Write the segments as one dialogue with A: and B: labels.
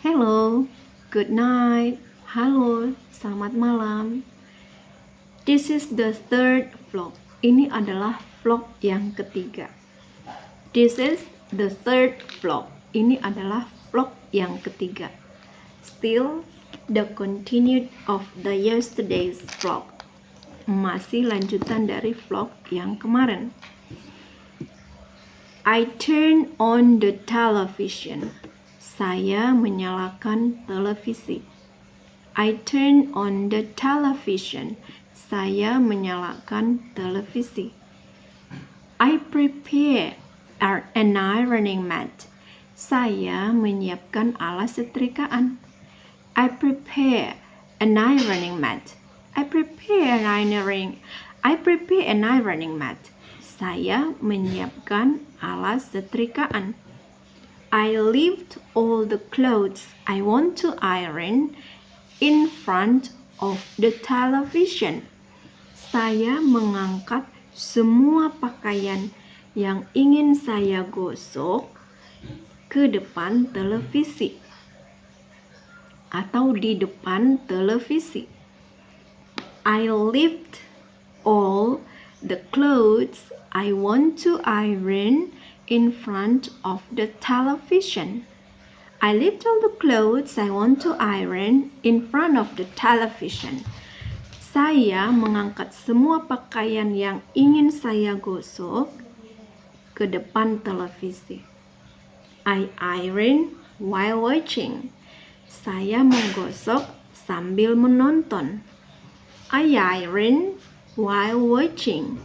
A: Hello, good night. Halo, selamat malam. This is the third vlog. Ini adalah vlog yang ketiga. This is the third vlog. Ini adalah vlog yang ketiga. Still the continued of the yesterday's vlog. Masih lanjutan dari vlog yang kemarin. I turn on the television. Saya menyalakan televisi. I turn on the television. Saya menyalakan televisi. I prepare an ironing mat. Saya menyiapkan alas setrikaan. I prepare an ironing mat. I prepare an ironing mat. Saya menyiapkan alas setrikaan. I lift all the clothes I want to iron in front of the television. Saya mengangkat semua pakaian yang ingin saya gosok ke depan televisi atau di depan televisi. I lift all the clothes I want to iron in front of the television. I lift all the clothes I want to iron in front of the television. Saya mengangkat semua pakaian yang ingin saya gosok ke depan televisi. I iron while watching. Saya menggosok sambil menonton. I iron while watching.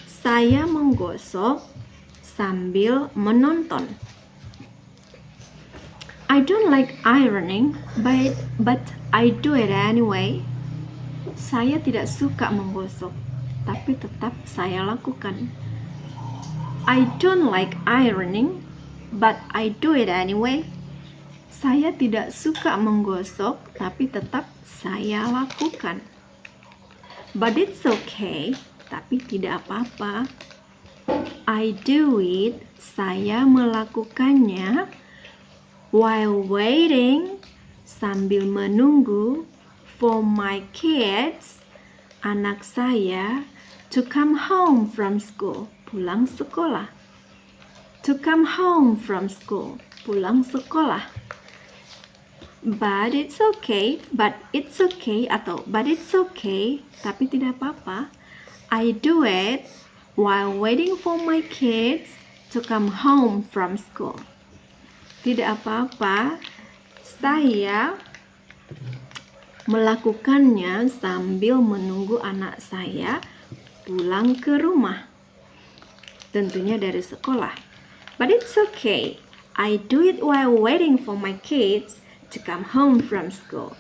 A: Saya menggosok sambil menonton. I don't like ironing, but I do it anyway. Saya tidak suka menggosok, tapi tetap saya lakukan. I don't like ironing, but I do it anyway. Saya tidak suka menggosok, tapi tetap saya lakukan. But it's okay, tapi tidak apa-apa. I do it, saya melakukannya, while waiting, sambil menunggu, for my kids, anak saya, to come home from school, pulang sekolah. To come home from school, pulang sekolah. But it's okay, tapi tidak apa-apa. I do it while waiting for my kids to come home from school. Tidak apa-apa, saya melakukannya sambil menunggu anak saya pulang ke rumah. Tentunya dari sekolah. But it's okay, I do it while waiting for my kids to come home from school.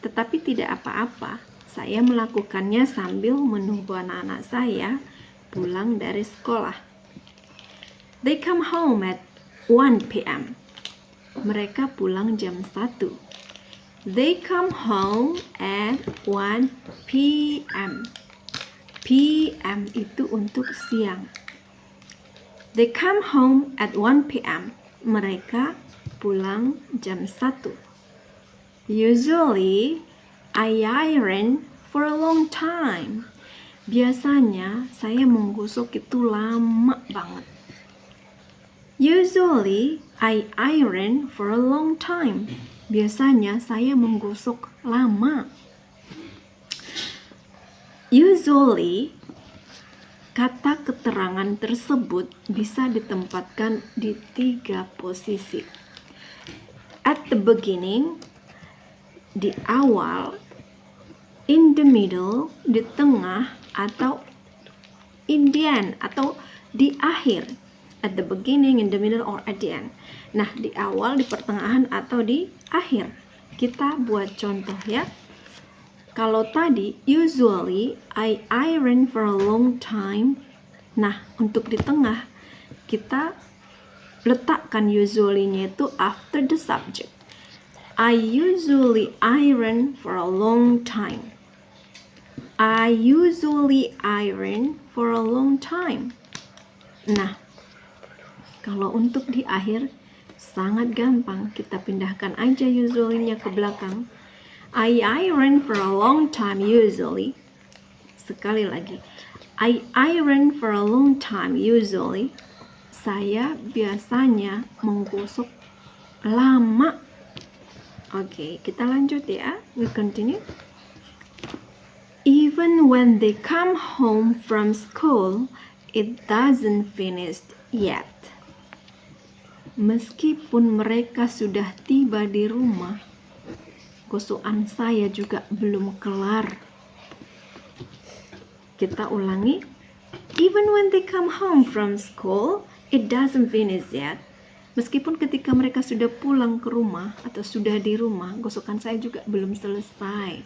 A: Tetapi tidak apa-apa, saya melakukannya sambil menunggu anak-anak saya pulang dari sekolah. They come home at 1 p.m. Mereka pulang jam 1. They come home at 1 p.m. PM itu untuk siang. They come home at 1 p.m. Mereka pulang jam 1. Usually, I iron for a long time. Biasanya saya menggosok itu lama banget. Usually, I iron for a long time. Biasanya saya menggosok lama. Usually, kata keterangan tersebut bisa ditempatkan di 3 posisi. At the beginning, di awal, in the middle, di tengah, atau in the end, atau di akhir. At the beginning, in the middle, or at the end. Nah, di awal, di pertengahan, atau di akhir. Kita buat contoh ya. Kalau tadi, usually, I iron for a long time. Nah, untuk di tengah, kita letakkan usually-nya itu after the subject. I usually iron for a long time. I usually iron for a long time. Nah, kalau untuk di akhir, Sangat gampang, kita pindahkan aja usually-nya ke belakang. I iron for a long time usually. Sekali lagi, I iron for a long time usually. Saya biasanya menggosok lama. Oke, kita lanjut ya. We continue. Even when they come home from school, it doesn't finish yet. Meskipun mereka sudah tiba di rumah, gosokan saya juga belum kelar. Kita ulangi. Even when they come home from school, it doesn't finish yet. Meskipun ketika mereka sudah pulang ke rumah atau sudah di rumah, gosokan saya juga belum selesai.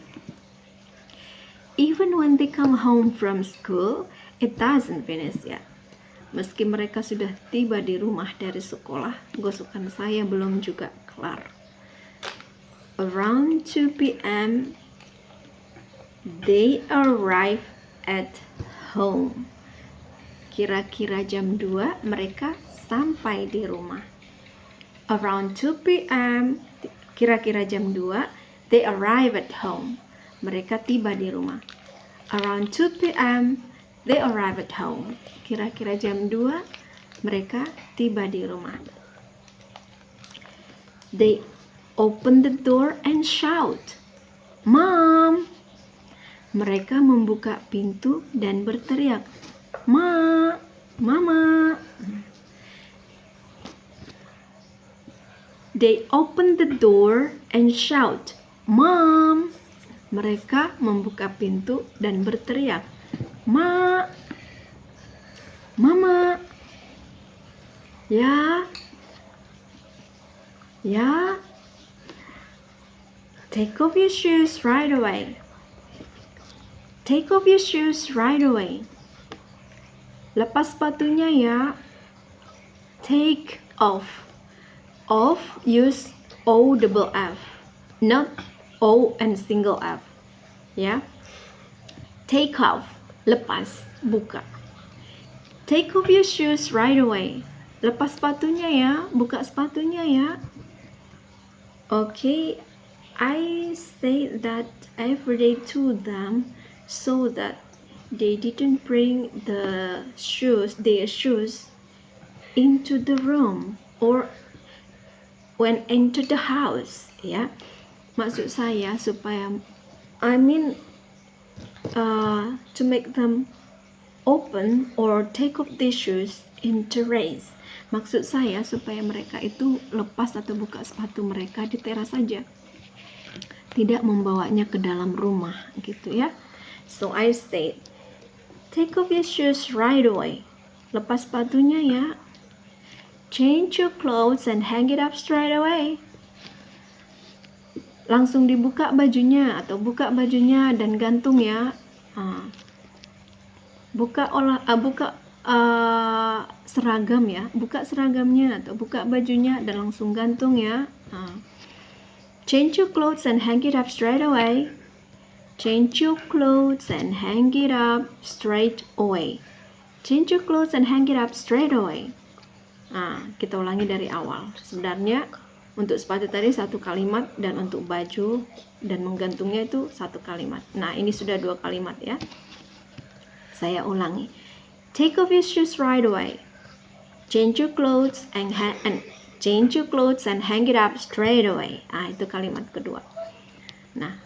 A: Even when they come home from school, it doesn't finish yet. Meski mereka sudah tiba di rumah dari sekolah, gosokan saya belum juga kelar. Around 2 p.m., they arrive at home. Kira-kira jam 2 mereka sampai di rumah. Around 2 p.m., kira-kira jam 2, they arrive at home. Mereka tiba di rumah. Around 2 p.m., they arrive at home. Kira-kira jam 2, mereka tiba di rumah. They open the door and shout, "Mom!" Mereka membuka pintu dan berteriak, "Ma! Mama!" They open the door and shout, "Mom!" Mereka membuka pintu dan berteriak, "Ma! Mama!" Ya. Ya. Take off your shoes right away. Take off your shoes right away. Lepas sepatunya ya. Take off. Off, use O double F, not O and single F. Ya. Take off, lepas, buka. Take off your shoes right away. Lepas sepatunya ya, buka sepatunya ya. Okay, I say that every day to them so that they didn't bring their shoes into the room or when enter the house. Ya, maksud saya supaya to make them open or take off their shoes in terrace. Maksud saya supaya mereka itu lepas atau buka sepatu mereka di teras saja, tidak membawanya ke dalam rumah gitu ya. So I say, take off your shoes right away. Lepas sepatunya ya. Change your clothes and hang it up straight away. Langsung dibuka bajunya atau buka bajunya dan gantung ya. Seragam ya, buka seragamnya atau buka bajunya dan langsung gantung ya. Change your clothes and hang it up straight away. Change your clothes and hang it up straight away. Change your clothes and hang it up straight away. Kita ulangi dari awal. Sebenarnya untuk sepatu tadi 1 kalimat dan untuk baju dan menggantungnya itu 1 kalimat. Nah, ini sudah 2 kalimat ya. Saya ulangi. Take off your shoes right away. Change your clothes and change your clothes and hang it up straight away. Itu kalimat kedua. Nah,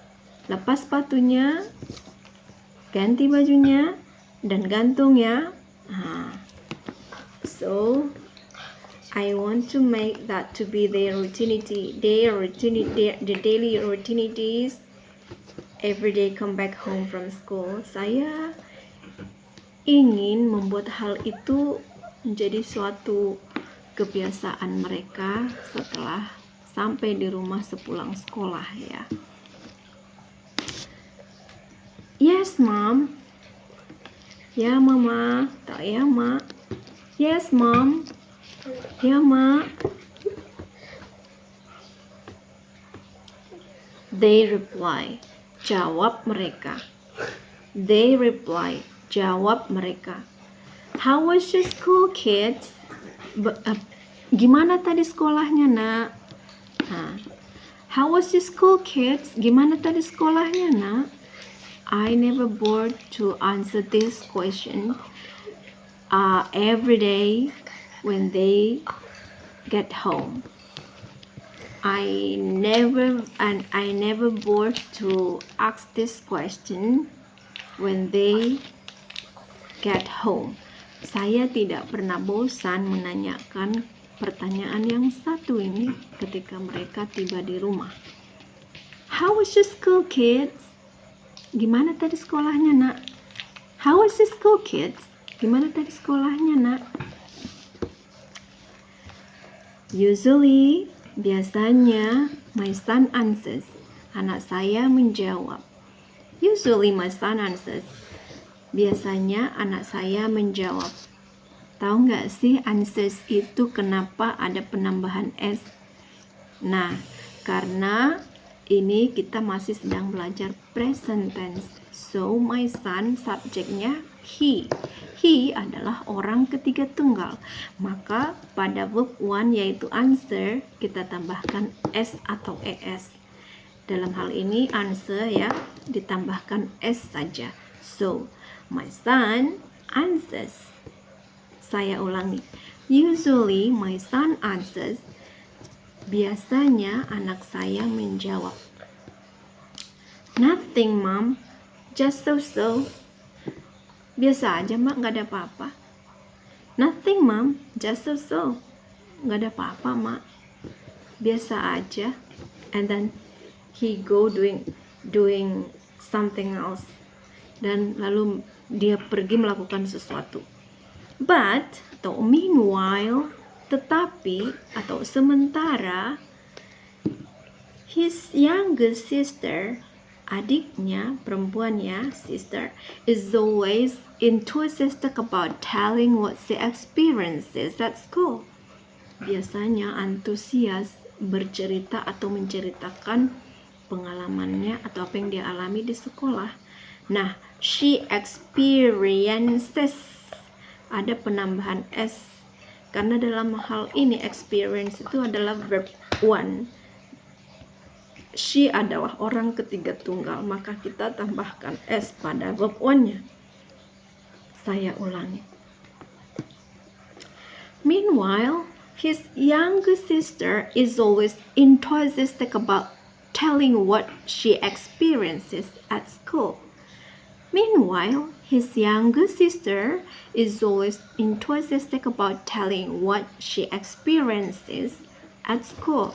A: lepas sepatunya, ganti bajunya dan gantung ya. So I want to make that to be the daily routinities. Every day come back home from school. Saya ingin membuat hal itu menjadi suatu kebiasaan mereka setelah sampai di rumah sepulang sekolah ya. Yes, Mom. Ya, Mama. Tak ya, Ma. Yes, Mom. Ya, Ma. They reply. Jawab mereka. They reply. Jawab mereka. How was your school, kids? Gimana tadi sekolahnya, Nak? Nah, how was your school, kids? Gimana tadi sekolahnya, Nak? I never bored to answer this question every day when they get home. I never bored to ask this question when they get home. Saya tidak pernah bosan menanyakan pertanyaan yang satu ini ketika mereka tiba di rumah. How was your school, kids? Gimana tadi sekolahnya, Nak? How was your school, kids? Gimana tadi sekolahnya, Nak? Usually, biasanya, my son answers. Anak saya menjawab. Usually, my son answers. Biasanya, anak saya menjawab. Tahu nggak sih answers itu kenapa ada penambahan S? Nah, karena ini kita masih sedang belajar present tense. So, my son subjeknya he. He adalah orang ketiga tunggal. Maka pada verb 1 yaitu answer, kita tambahkan S atau ES. Dalam hal ini answer ya, ditambahkan S saja. So, my son answers. Saya ulangi. Usually, my son answers. Biasanya anak saya menjawab. Nothing, Mom. Just so-so. Biasa aja, Mak. Gak ada apa-apa. Nothing, Mom. Just so-so. Gak ada apa-apa, Mak. Biasa aja. And then he go doing something else. Dan lalu dia pergi melakukan sesuatu. But, atau meanwhile, tetapi atau sementara, his younger sister, adiknya, perempuannya, sister, is always enthusiastic about telling what she experiences at school. Biasanya antusias bercerita atau menceritakan pengalamannya atau apa yang dia alami di sekolah. Nah, she experiences, ada penambahan S. Karena dalam hal ini experience itu adalah verb 1. She adalah orang ketiga tunggal, maka kita tambahkan S pada verb 1-nya. Saya ulangi. Meanwhile, his younger sister is always enthusiastic about telling what she experiences at school. Meanwhile, his younger sister is always enthusiastic about telling what she experiences at school.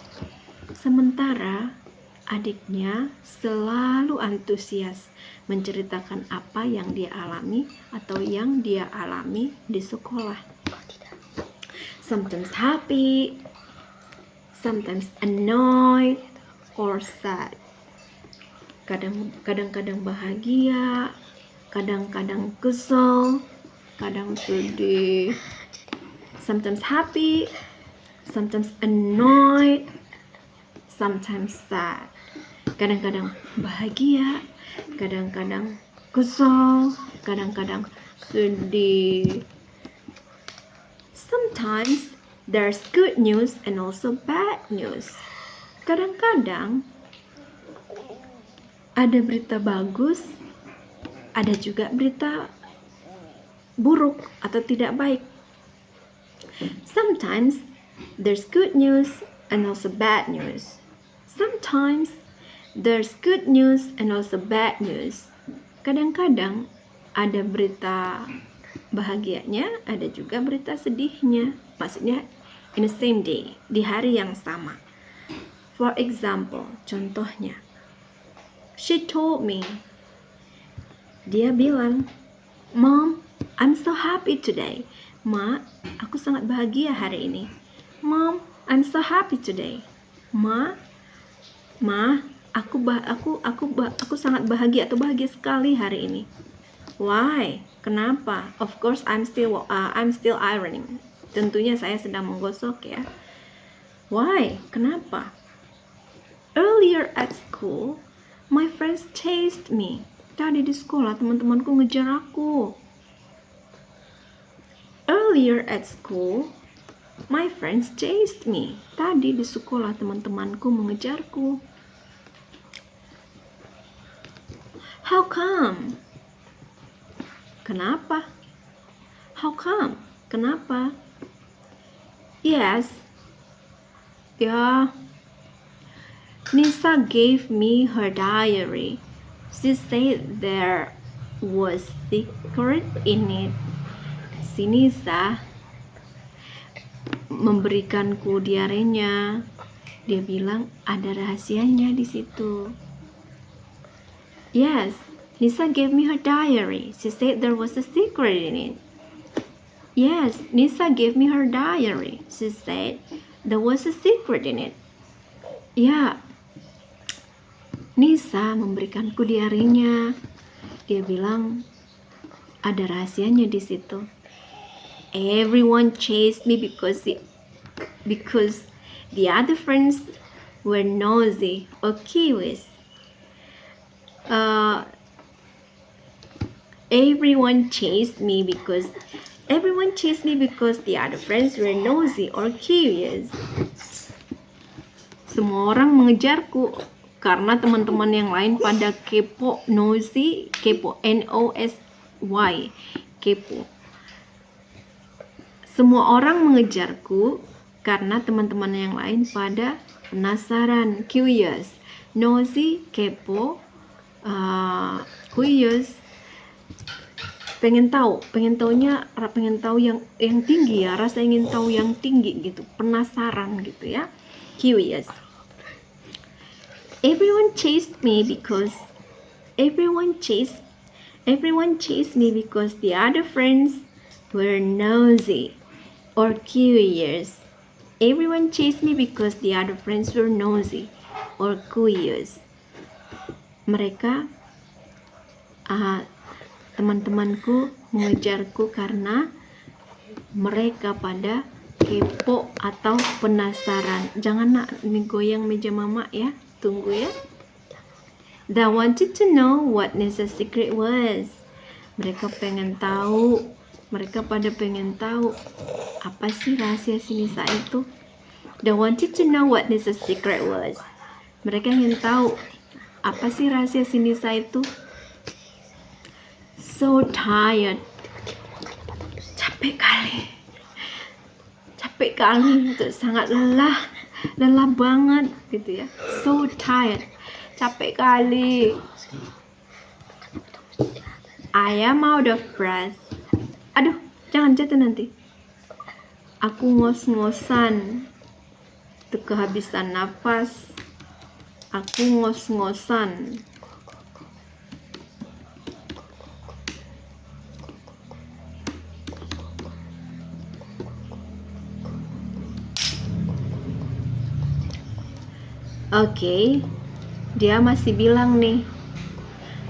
A: Sementara adiknya selalu antusias menceritakan apa yang dia alami atau yang dia alami di sekolah. Sometimes happy, sometimes annoyed, or sad. Kadang-kadang bahagia, kadang-kadang kesel, kadang sedih. Sometimes happy, sometimes annoyed, sometimes sad. Kadang-kadang bahagia, kadang-kadang kesel, kadang-kadang sedih. Sometimes there's good news and also bad news. Kadang-kadang ada berita bagus, ada juga berita buruk atau tidak baik. Sometimes there's good news and also bad news. Sometimes there's good news and also bad news. Kadang-kadang ada berita bahagianya, ada juga berita sedihnya. Maksudnya in the same day, di hari yang sama. For example, contohnya, she told me, dia bilang, Mom, I'm so happy today. Ma, aku sangat bahagia hari ini. Mom, I'm so happy today. Ma, aku sangat bahagia atau bahagia sekali hari ini. Why? Kenapa? Of course, I'm still ironing. Tentunya saya sedang menggosok ya. Why? Kenapa? Earlier at school, my friends chased me. Tadi di sekolah teman-temanku ngejar aku. Earlier at school, My friends chased me. Tadi di sekolah teman-temanku mengejarku. How come? Kenapa? How come? Kenapa? Yes. Yeah. Nisa gave me her diary. She said there was secret in it. Si Nisa memberikanku diarinya. Dia bilang ada rahasianya di situ. Yes, Nisa gave me her diary. She said there was a secret in it. Yes, Nisa gave me her diary. She said there was a secret in it. Ya, Nisa memberikanku diarinya. Dia bilang ada rahasianya di situ. Everyone chased me because the other friends were nosy or curious. Everyone chased me because the other friends were nosy or curious. Semua orang mengejarku karena teman-teman yang lain pada kepo, nosy, kepo, N-O-S-Y, kepo. Semua orang mengejarku karena teman-teman yang lain pada penasaran, curious, nosy, kepo, curious, pengen tahu yang tinggi ya, rasa ingin tahu yang tinggi gitu, penasaran gitu ya, curious. Everyone chased me because the other friends were nosy or curious. Everyone chased me because the other friends were nosy or curious. Mereka teman-temanku mengejarku karena mereka pada kepo atau penasaran. Jangan nak, ini goyang meja mama ya. Tunggu ya. They wanted to know what Nisa's secret was. Mereka pada pengen tahu apa sih rahasia si Nisa itu. They wanted to know what Nisa's secret was. Mereka ingin tahu apa sih rahasia si Nisa itu. So tired. Capek kali, itu sangat lelah banget gitu ya. So tired, capek kali. I am out of breath. Aduh, jangan jatuh nanti. Aku ngos-ngosan, tuh kehabisan nafas. Aku ngos-ngosan. Oke, dia masih bilang nih,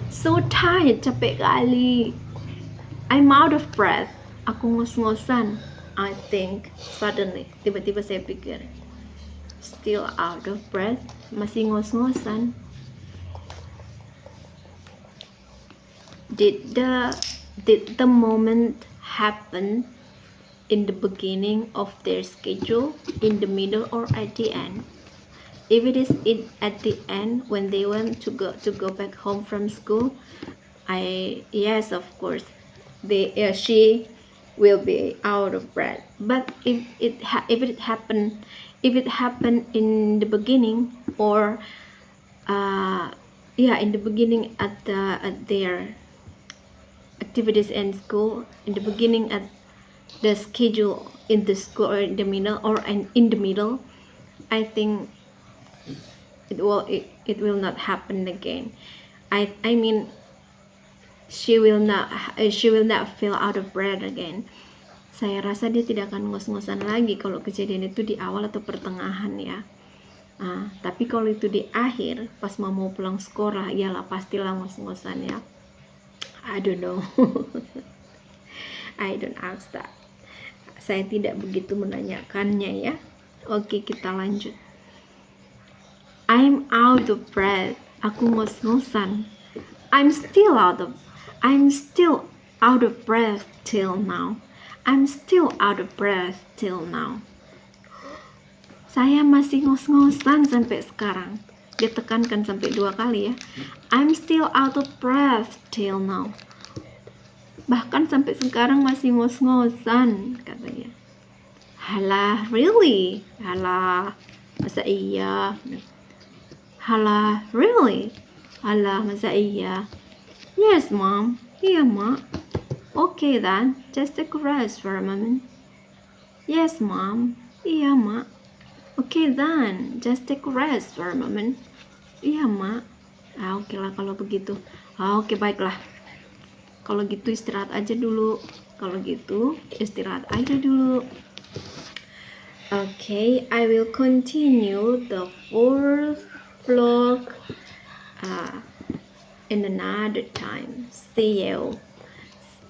A: so tired, capek kali. I'm out of breath. Aku ngos-ngosan. I think suddenly, tiba-tiba saya pikir, still out of breath, masih ngos-ngosan. Did the moment happen in the beginning of their schedule, in the middle, or at the end? If it is at the end when they want to go back home from school, yes, of course, she will be out of breath. But if it happened in the beginning, or in the beginning at their activities in school, in the beginning at the schedule in the school, or in the middle, I think it will not happen again. I mean, she will not feel out of breath again. Saya rasa dia tidak akan ngos-ngosan lagi kalau kejadian itu di awal atau pertengahan ya. Tapi kalau itu di akhir pas mau pulang sekolah, iyalah pastilah ngos-ngosan ya. I don't know. I don't ask that. Saya tidak begitu menanyakannya ya. Oke, kita lanjut. I'm out of breath. Aku ngos-ngosan. I'm still out of breath till now. I'm still out of breath till now. Saya masih ngos-ngosan sampai sekarang. Dia tekankan sampai 2 kali ya. I'm still out of breath till now. Bahkan sampai sekarang masih ngos-ngosan, katanya. Halah, really? Halah, masa iya? Halah, really? Halah, masa iya? Yes, Mom. Iya, Mak. Okay then, just take a rest for a moment. Yes, Mom. Iya, Mak. Okay then, just take a rest for a moment. Iya, Mak. Oke lah kalau begitu. Oke, baiklah. Kalau gitu istirahat aja dulu. Okay, I will continue the fourth vlog in another time. See you.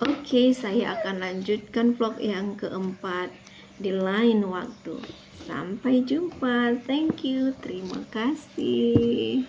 A: Oke, saya akan lanjutkan vlog yang keempat di lain waktu. Sampai jumpa. Thank you. Terima kasih.